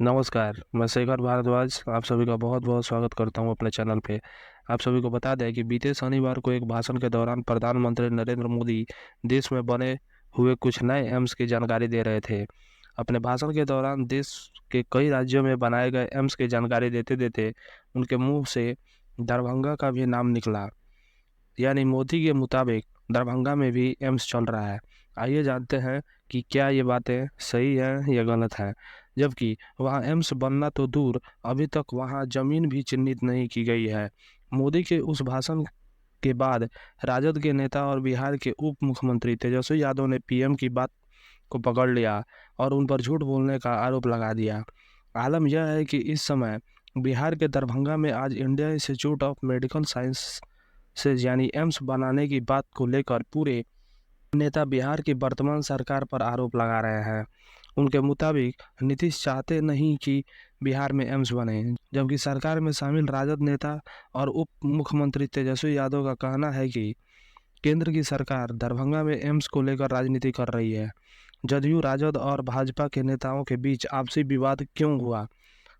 नमस्कार, मैं शेखर भारद्वाज आप सभी का बहुत-बहुत स्वागत करता हूं अपने चैनल पे। आप सभी को बता दें कि बीते शनिवार को एक भाषण के दौरान प्रधानमंत्री नरेंद्र मोदी देश में बने हुए कुछ नए एम्स की जानकारी दे रहे थे। अपने भाषण के दौरान देश के कई राज्यों में बनाए गए एम्स की जानकारी देते-देते उनके मुँह से दरभंगा का भी नाम निकला। यानी मोदी के मुताबिक दरभंगा में भी एम्स चल रहा है। आइए जानते हैं कि क्या ये बातें सही हैं या गलत हैं। जबकि वहाँ एम्स बनना तो दूर, अभी तक वहाँ ज़मीन भी चिन्हित नहीं की गई है। मोदी के उस भाषण के बाद राजद के नेता और बिहार के उप मुख्यमंत्री तेजस्वी यादव ने पीएम की बात को पकड़ लिया और उन पर झूठ बोलने का आरोप लगा दिया। आलम यह है कि इस समय बिहार के दरभंगा में आज Indian institute of medical science से यानी एम्स बनाने की बात को लेकर पूरे नेता बिहार की वर्तमान सरकार पर आरोप लगा रहे हैं। उनके मुताबिक नीतीश चाहते नहीं कि बिहार में एम्स बने, जबकि सरकार में शामिल राजद नेता और उप मुख्यमंत्री तेजस्वी यादव का कहना है कि केंद्र की सरकार दरभंगा में एम्स को लेकर राजनीति कर रही है। जदयू, राजद और भाजपा के नेताओं के बीच आपसी विवाद क्यों हुआ?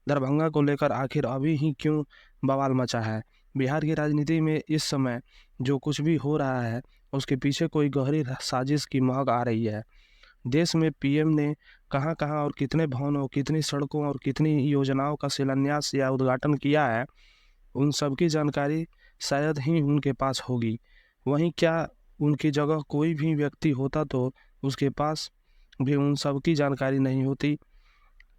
दरभंगा को लेकर आखिर अभी ही क्यों बवाल मचा है? बिहार की राजनीति में इस समय जो कुछ भी हो रहा है, उसके पीछे कोई गहरी साजिश की महक आ रही है। देश में पीएम ने कहाँ-कहाँ और कितने भवनों, कितनी सड़कों और कितनी योजनाओं का शिलान्यास या उद्घाटन किया है, उन सब की जानकारी शायद ही उनके पास होगी। वहीं क्या उनकी जगह कोई भी व्यक्ति होता तो उसके पास भी उन सब की जानकारी नहीं होती।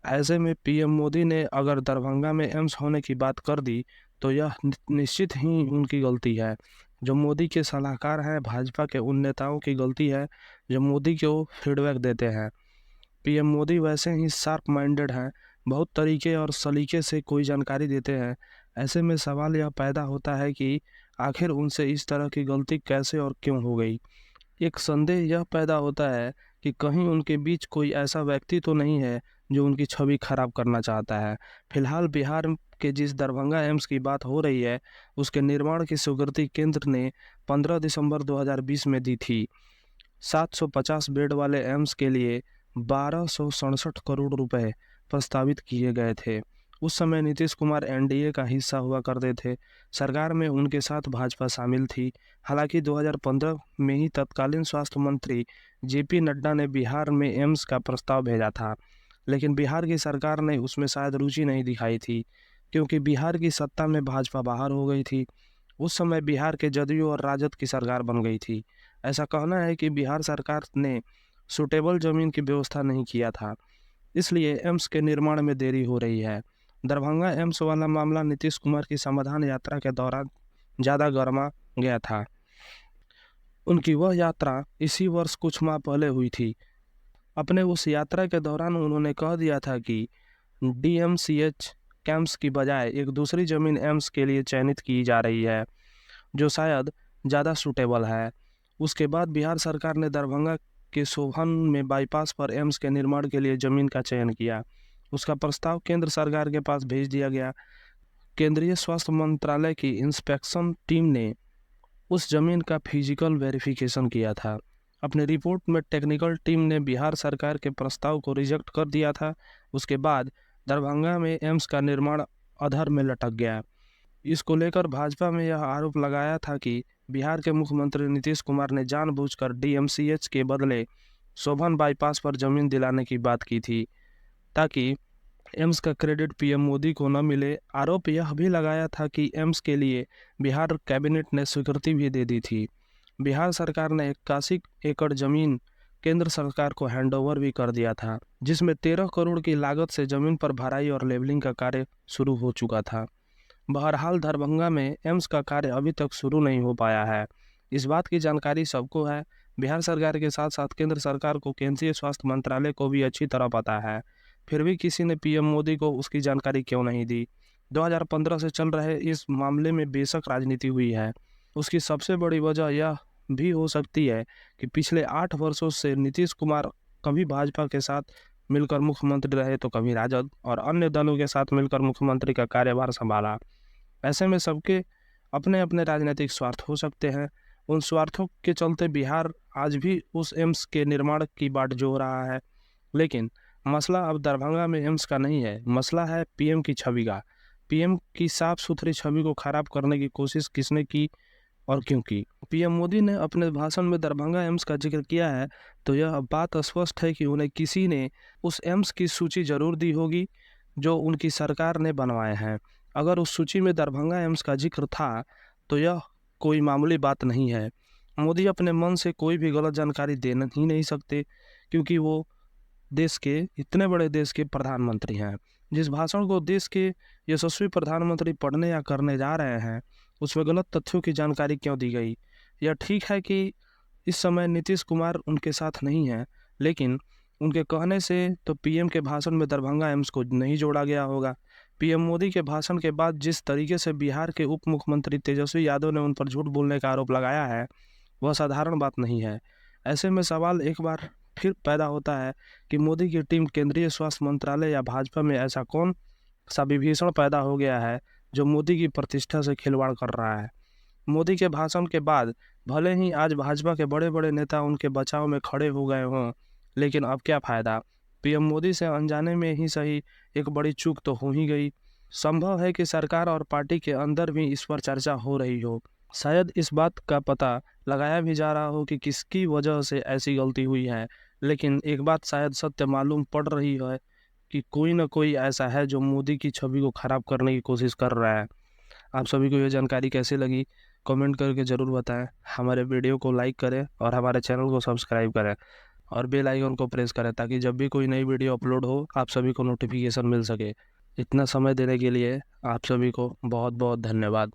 ऐसे में पीएम मोदी ने अगर दरभंगा में एम्स होने की बात कर दी, तो यह निश्चित ही उनकी गलती है। जो मोदी के सलाहकार हैं, भाजपा के उन नेताओं की गलती है, जो मोदी को फीडबैक देते हैं। पीएम मोदी वैसे ही शार्प माइंडेड हैं, बहुत तरीके और सलीके से कोई जानकारी देते हैं। ऐसे में सवाल यह पैदा होता है कि आखिर उनसे इस तरह की गलती कैसे और क्यों हो गई? एक संदेह यह पैदा होता है कि कहीं उनके बीच कोई ऐसा व्यक्ति तो नहीं है जो उनकी छवि खराब करना चाहता है। फिलहाल बिहार के जिस दरभंगा एम्स की बात हो रही है, उसके निर्माण की स्वीकृति केंद्र ने 15 दिसंबर 2020 में दी थी। 750 बेड वाले एम्स के लिए 1267 करोड़ रुपए प्रस्तावित किए गए थे। उस समय नीतीश कुमार एनडीए का हिस्सा हुआ करते थे। सरकार में उनके साथ भाजपा शामिल थी। हालांकि 2015 में ही तत्कालीन स्वास्थ्य मंत्री जेपी नड्डा ने बिहार में एम्स का प्रस्ताव भेजा था, लेकिन बिहार की सरकार ने उसमें शायद रुचि नहीं दिखाई थी, क्योंकि बिहार की सत्ता में भाजपा बाहर हो गई थी। उस समय बिहार के जदयू और राजद की सरकार बन गई थी। ऐसा कहना है कि बिहार सरकार ने सूटेबल जमीन की व्यवस्था नहीं किया था, इसलिए एम्स के निर्माण में देरी हो रही है। दरभंगा एम्स वाला मामला नीतीश कुमार की समाधान यात्रा के दौरान ज़्यादा गर्मा गया था। उनकी वह यात्रा इसी वर्ष कुछ माह पहले हुई थी। अपने उस यात्रा के दौरान उन्होंने कह दिया था कि डीएमसीएच कैंप्स की बजाय एक दूसरी जमीन एम्स के लिए चयनित की जा रही है, जो शायद ज़्यादा सूटेबल है। उसके बाद बिहार सरकार ने दरभंगा के सोभन में बाईपास पर एम्स के निर्माण के लिए जमीन का चयन किया। उसका प्रस्ताव केंद्र सरकार के पास भेज दिया गया। केंद्रीय स्वास्थ्य मंत्रालय की इंस्पेक्शन टीम ने उस जमीन का फिजिकल वेरिफिकेशन किया था। अपनी रिपोर्ट में टेक्निकल टीम ने बिहार सरकार के प्रस्ताव को रिजेक्ट कर दिया था। उसके बाद दरभंगा में एम्स का निर्माण अधर में लटक गया। इसको लेकर भाजपा में यह आरोप लगाया था कि बिहार के मुख्यमंत्री नीतीश कुमार ने जानबूझकर डीएमसीएच के बदले शोभन बाईपास पर जमीन दिलाने की बात की थी, ताकि एम्स का क्रेडिट पीएम मोदी को न मिले। आरोप यह भी लगाया था कि एम्स के लिए बिहार कैबिनेट ने स्वीकृति भी दे दी थी। बिहार सरकार ने 81 एकड़ जमीन केंद्र सरकार को हैंडओवर भी कर दिया था, जिसमें 13 करोड़ की लागत से जमीन पर भराई और लेवलिंग का कार्य शुरू हो चुका था। बहरहाल दरभंगा में एम्स का कार्य अभी तक शुरू नहीं हो पाया है। इस बात की जानकारी सबको है। बिहार सरकार के साथ साथ केंद्र सरकार को केंद्रीय स्वास्थ्य मंत्रालय को भी अच्छी तरह पता है। फिर भी किसी ने पीएम मोदी को उसकी जानकारी क्यों नहीं दी? 2015 से चल रहे इस मामले में बेशक राजनीति हुई है। उसकी सबसे बड़ी वजह यह भी हो सकती है कि पिछले 8 वर्षों से नीतीश कुमार कभी भाजपा के साथ मिलकर मुख्यमंत्री रहे, तो कभी राजद और अन्य दलों के साथ मिलकर मुख्यमंत्री का कार्यभार संभाला। ऐसे में सबके अपने-अपने राजनीतिक स्वार्थ हो सकते हैं। उन स्वार्थों के चलते बिहार आज भी उस एम्स के निर्माण की बाट जोह रहा है। लेकिन मसला अब दरभंगा में एम्स का नहीं है, मसला है पीएम की छवि का। पीएम की साफ सुथरी छवि को खराब करने की कोशिश किसने की और क्यों की? पीएम मोदी ने अपने भाषण में दरभंगा एम्स का जिक्र किया है, तो यह बात स्पष्ट है कि उन्हें किसी ने उस एम्स की सूची जरूर दी होगी जो उनकी सरकार ने बनवाए हैं। अगर उस सूची में दरभंगा एम्स का जिक्र था, तो यह कोई मामूली बात नहीं है। मोदी अपने मन से कोई भी गलत जानकारी दे ही नहीं सकते, क्योंकि वो देश के इतने बड़े देश के प्रधानमंत्री हैं। जिस भाषण को देश के यशस्वी प्रधानमंत्री पढ़ने या करने जा रहे हैं, उसमें गलत तथ्यों की जानकारी क्यों दी गई? यह ठीक है कि इस समय नीतीश कुमार उनके साथ नहीं है, लेकिन उनके कहने से तो पीएम के भाषण में दरभंगा एम्स को नहीं जोड़ा गया होगा। पीएम मोदी के भाषण के बाद जिस तरीके से बिहार के उप मुख्यमंत्री तेजस्वी यादव ने उन पर झूठ बोलने का आरोप लगाया है, वह साधारण बात नहीं है। ऐसे में सवाल एक बार फिर पैदा होता है कि मोदी की टीम केंद्रीय स्वास्थ्य मंत्रालय या भाजपा में ऐसा कौन सा विभीषण पैदा हो गया है जो मोदी की प्रतिष्ठा से खिलवाड़ कर रहा है। मोदी के भाषण के बाद भले ही आज भाजपा के बड़े बड़े नेता उनके बचाव में खड़े हो गए हों, लेकिन अब क्या फायदा? पीएम मोदी से अनजाने में ही सही एक बड़ी चूक तो हो ही गई। संभव है कि सरकार और पार्टी के अंदर भी इस पर चर्चा हो रही हो। शायद इस बात का पता लगाया भी जा रहा हो कि किसकी वजह से ऐसी गलती हुई है, लेकिन एक बात शायद सत्य मालूम पड़ रही है कि कोई ना कोई ऐसा है जो मोदी की छवि को खराब करने की कोशिश कर रहा है। आप सभी को ये जानकारी कैसी लगी, कमेंट करके ज़रूर बताएं। हमारे वीडियो को लाइक करें और हमारे चैनल को सब्सक्राइब करें और बेल आइकन को प्रेस करें, ताकि जब भी कोई नई वीडियो अपलोड हो आप सभी को नोटिफिकेशन मिल सके। इतना समय देने के लिए आप सभी को बहुत बहुत धन्यवाद।